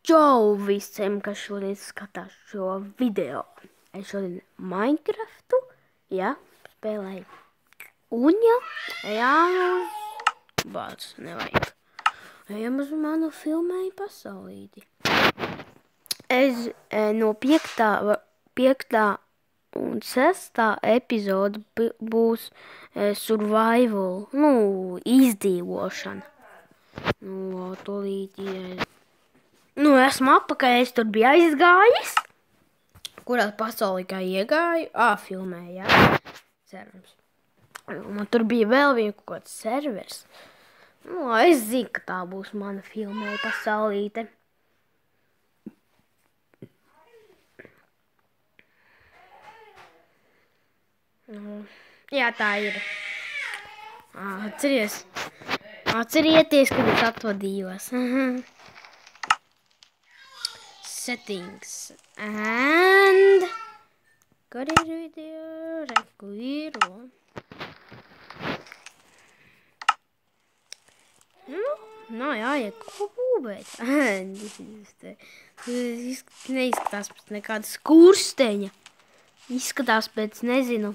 Čau visiem, kas šodien skatās šo video. Es šodien Minecraftu, spēlēju. Un, ejām uz bāds, nevajag. Ejam uz manu filmēju pasaulīti. Es no 5. un 6. epizoda būs survival, izdzīvošana. Tolīt esmu apakaļ, es tur biju aizgājis. Kurā pasaulī kā iegāju? Filmē, servers. Man tur bija vēl viena kaut kāds servers. Es zinu, ka tā būs mana filmēja pasaulīte. Jā, tā ir. Atcerieties, kad es atvadījos. Settings. And kur ir video? Reku ir. Jāiet ko būvēt. Neizskatās pēc nekāda skursteņa. Izskatās pēc, nezinu.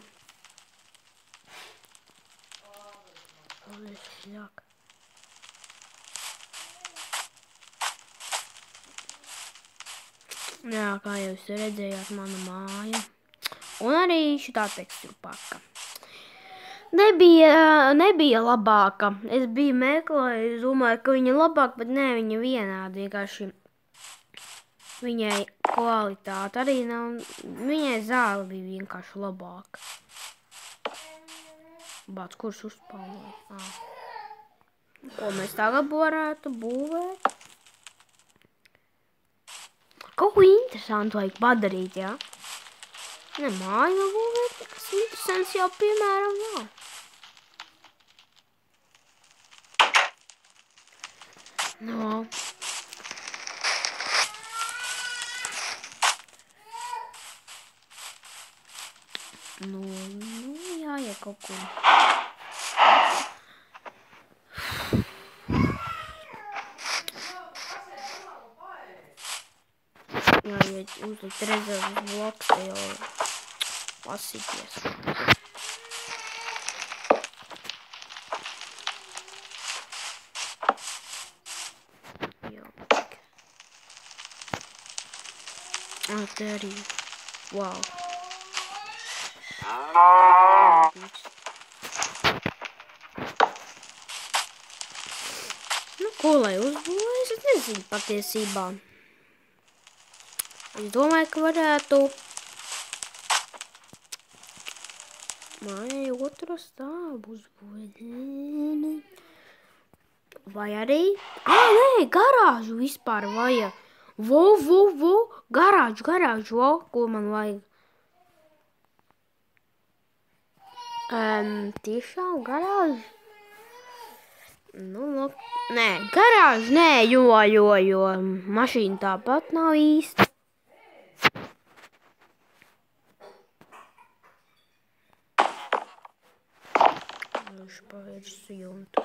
Jā, kā jūs redzējāt, mana māja. Un arī šitā tekstūra paka. Nebija labāka. Es biju meklējis, domāju, ka viņa labāka, bet ne, viņa vienāda. Vienkārši viņai kvalitāte arī nav. Viņai zāle bija vienkārši labāka. Bāc, kurš uzspāloja? Ko mēs tagad varētu būvēt? Kaut ko interesantu vajag padarīt, jā? Ne māju būvēt, nekas interesants jau, piemēram, nav. Jāiet kaut kur. Jāiet uzlikt rezervas bloks, te jau pasīties. Te arī. Wow. Ko lai uzbūvēs? Es nezinu patiesībā. Es domāju, ka varētu mājai otro stāvu uzbūvēt. Vai arī? Nē, garāžu vispār vajag. Garāžu, ko man vajag? Tiešām garāžu? Nē, garāžu nē, jo mašīna tāpat nav īsta. Viņš pavēršu jumtu.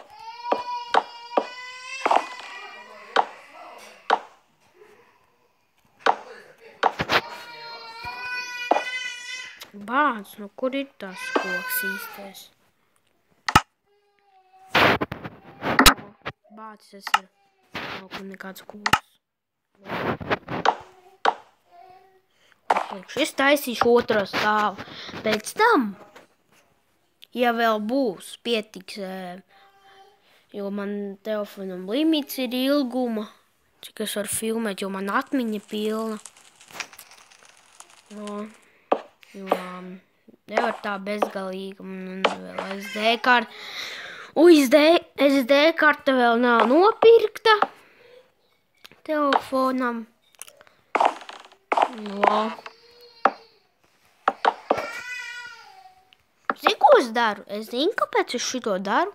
Bāc, kur ir tās koks īstais? Bāc, tas ir kaut kur nekāds koks. Es taisīšu otro stāvu. Pēc tam, ja vēl būs, pietiks, jo man telefonam limits ir ilguma, cik es varu filmēt, jo man atmiņa pilna. Nevar tā bezgalīgi, un vēl SD karta. SD karta vēl nav nopirkta telefonam. Zini, ko es daru? Es zinu, kāpēc es šito daru.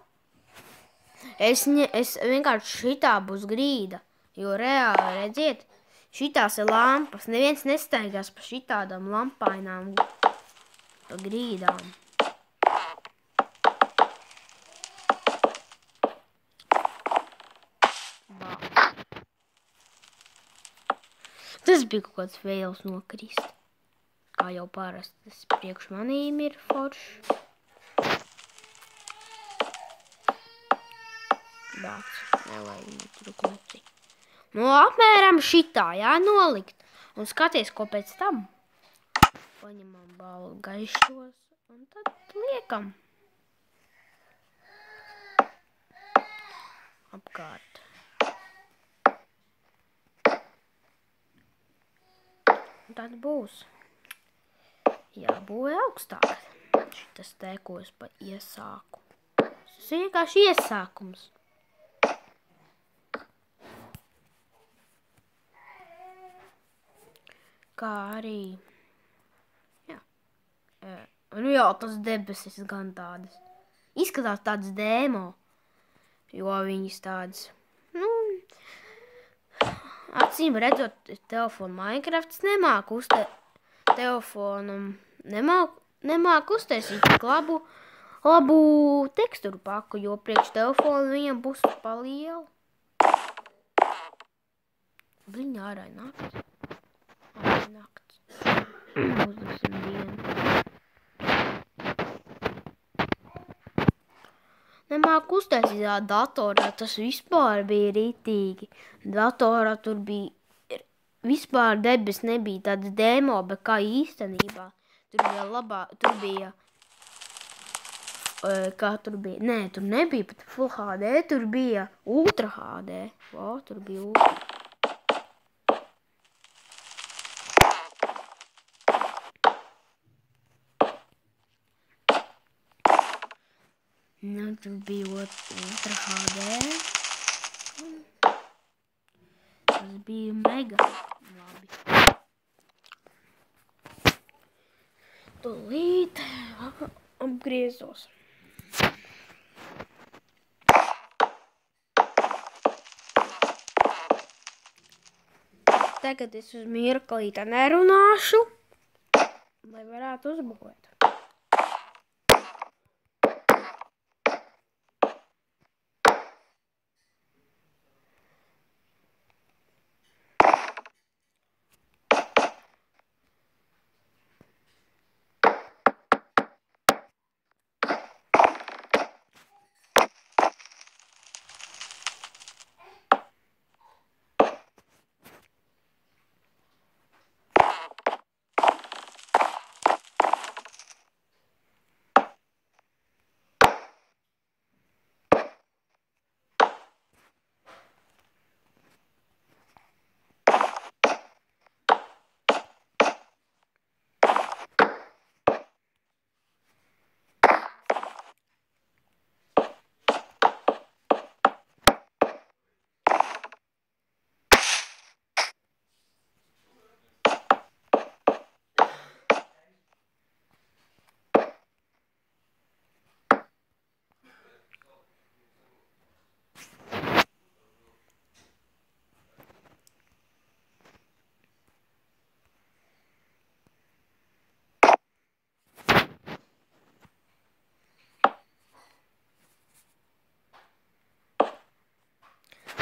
Es vienkārši šitā būs grīda, jo reāli, redziet, šitās ir lampas. Neviens nestaigās pa šitādām lampainām pa grīdām. Tas bija kaut kāds vēls nokrist. Kā jau parasti, tas priekš manīm ir foršs. Bāc, nevajag tur kluci. Nu, apmēram šitā jānolikt. Un skaties, ko pēc tam. Paņemam balvu gaišos un tad liekam. Apkārt. Un tad būs. Jābūvē augstāk. Šitas tēkos pa iesāku. Tas ir vienkārši iesākums. Kā arī. Jā. Nu jau tas debesis gan tādas. Izskatās tādas dēmo. Jo viņas tādas. Nu. Acīm redzot, telefonu Minecrafts nemāk telefonam. Nemāk uztaisīt tik labu teksturu paku, jo priekš telefonu viņam būs pa lielu. Bliņ, ārā nakts. Nakts. Uzdosim dienu. Nemāk uztaisīt datorā, tas vispār bija ritīgi. Datorā tur bija, vispār debes nebija tādas demo, bet kā īstenībā. Tur bija, kā tur bija, nē, tur nebija pat Full HD, tur bija Ultra HD. Tur bija Ultra. Nu, tur bija Ultra HD. Tas bija mega labi. Tūlīt apgriezos. Tagad es uz mirklīti nerunāšu, lai varētu uzbūvēt.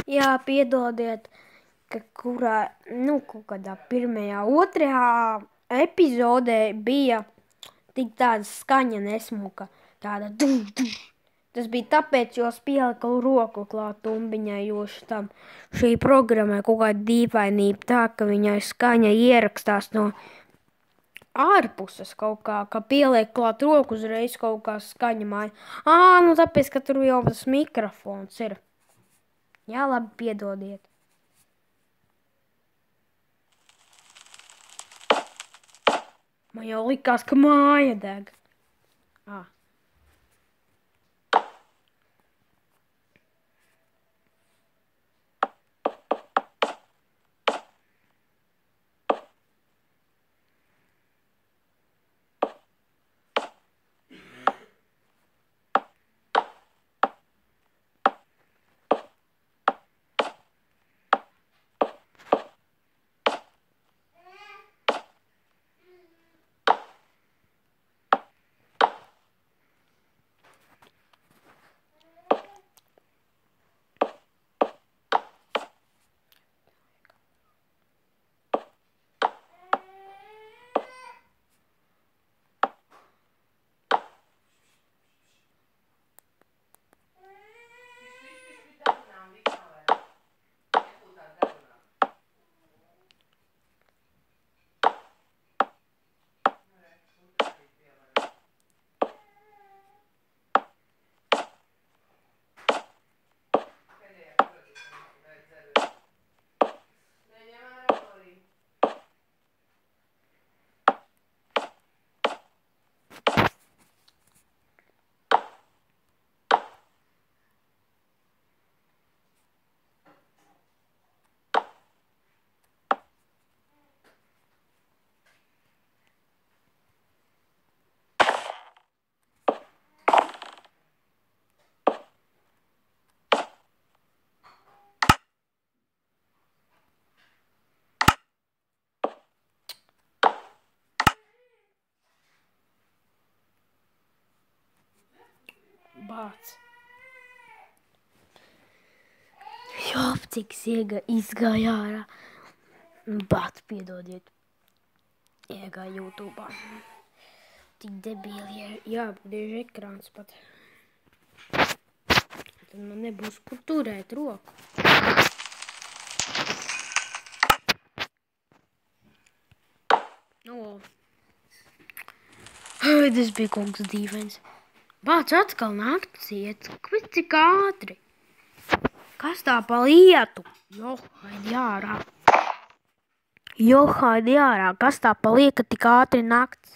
Jā, piedodiet, ka kaut kādā pirmajā, otrajā epizodē bija tik tāda skaņa nesmuka, tāda Tas bija tāpēc, jo es pieliku roku klāt tumbiņai, jo šī programmai kaut kāda dīvainība tā, ka viņai skaņa ierakstās no ārpuses kaut kā, ka pieliek klāt roku uzreiz kaut kā skaņa māja. Nu tāpēc, ka tur jau tas mikrofons ir. Jā, labi, piedodiet. Man jau likās, ka māja deg. bāc. Jopciks izgāja ārā. Bāc, piedodiet. Iegāja YouTube'ā. Tik debīli, jāapgriež ekrāns pat. Tad man nebūs kur turēt roku. Tas bija kaut kas dīvains. Bāc, atkal nakts iet. Cik ātri. Kas tā pa lietu? Johaidi ārā. Kas tā pa lieka tik ātri nakts?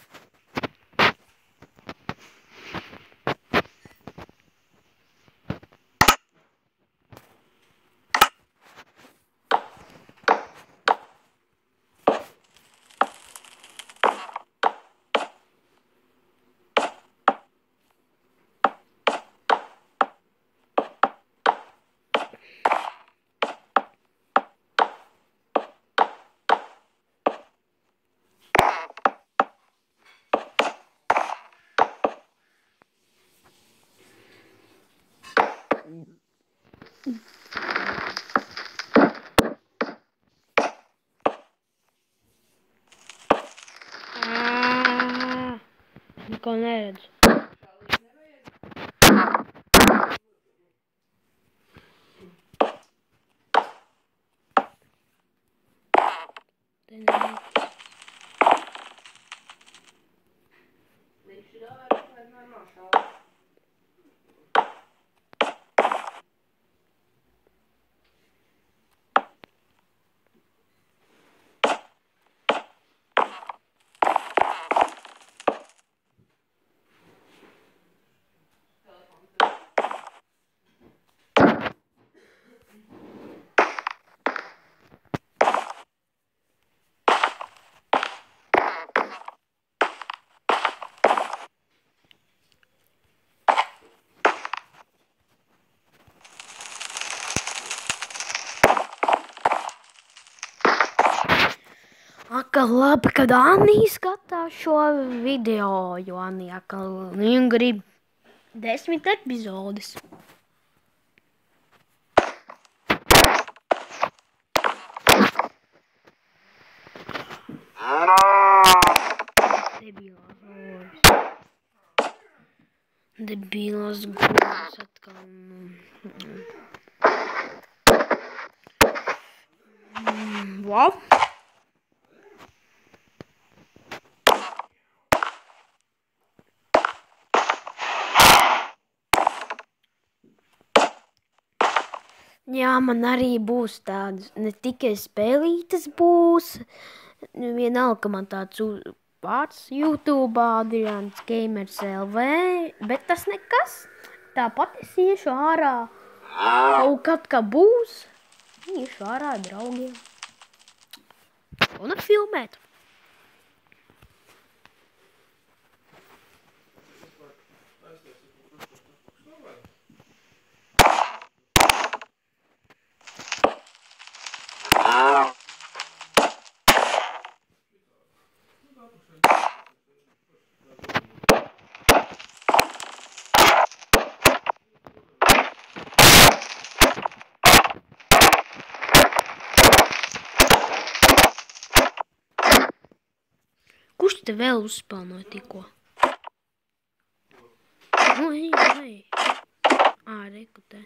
Neko neredzu. Atkal labi, kad Anija skatās šo video, jo Anija atkal grib 10 epizodes. Debīlās godas atkal. Wow. Jā, man arī būs tādas, ne tikai spēlītes būs, vienalga, man tāds vārds YouTube'ā, Adrians Gamers LV, bet tas nekas, tāpat es iešu ārā, kaut kad, kā būs, iešu ārā draugiem un filmēt. Kurš te vēl uzspēlnoja tikko? Ej. Reku te.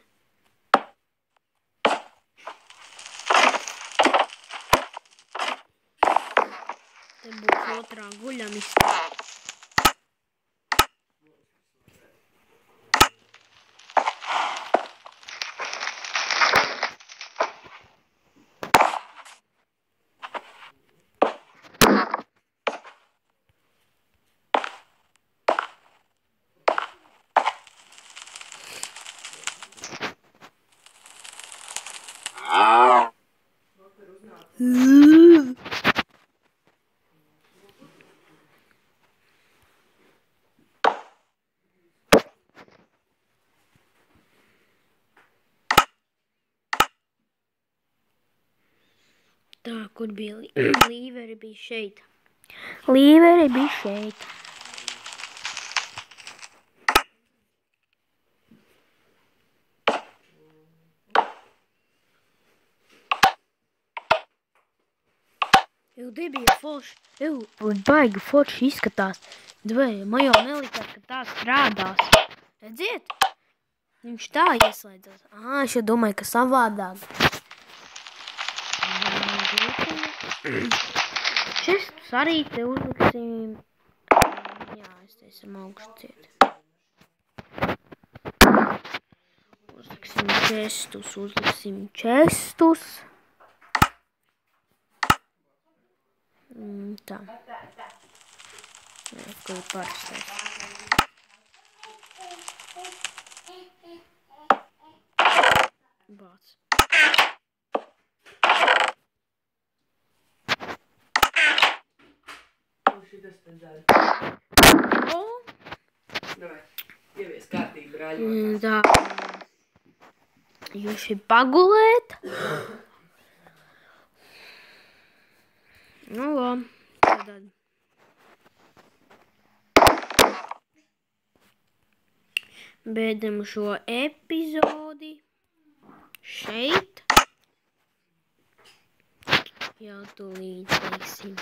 Te būs otrā guļamistā. Tā, kur bija līveri, bija šeit. Līveri bija šeit. Jau debija forši. Jau baigi forši izskatās. Vai, man jau nelikās, ka tā strādās. Redziet? Viņš tā ieslēdzās. Es jau domāju, ka savādāk. Čestus arī te uzliksim. Jā, es te esam augstu ciet. Uzliksim čestus. Tā. Ko ir parastais. Bāc. Šitas te dara. Davai, ievies kārtību rāļot. Tā. Jūs šeit pagulēt. Nu, labi. Tad. Beidzam šo epizodi. Šeit. Jau tūlīt teiksim.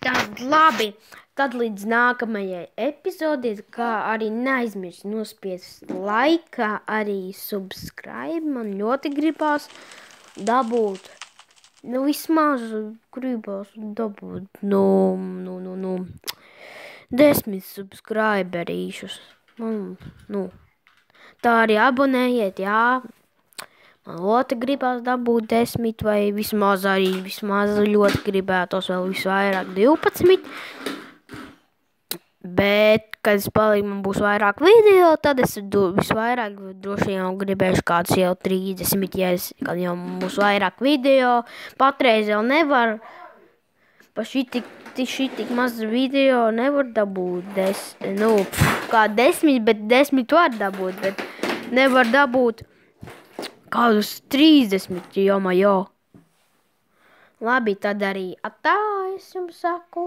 Tad labi, tad līdz nākamajai epizodei, kā arī neaizmirst nospiest like, kā arī subscribe, man ļoti gribās dabūt, vismaz gribās dabūt, 10 subscriberīšus, tā arī abonējiet, jā. Man ļoti gribās dabūt 10 vai vismaz ļoti gribētos vēl visvairāk 12. Bet, kad es paliku, man būs vairāk video, tad es visvairāk droši jau gribēšu kādus jau 30, ja kad jau būs vairāk video. Patreiz jau nevar, pa šitik maz video nevar dabūt. Kā 10, bet 10 var dabūt, bet nevar dabūt kādus 30, jo. Labi, tad arī atā, es jums saku.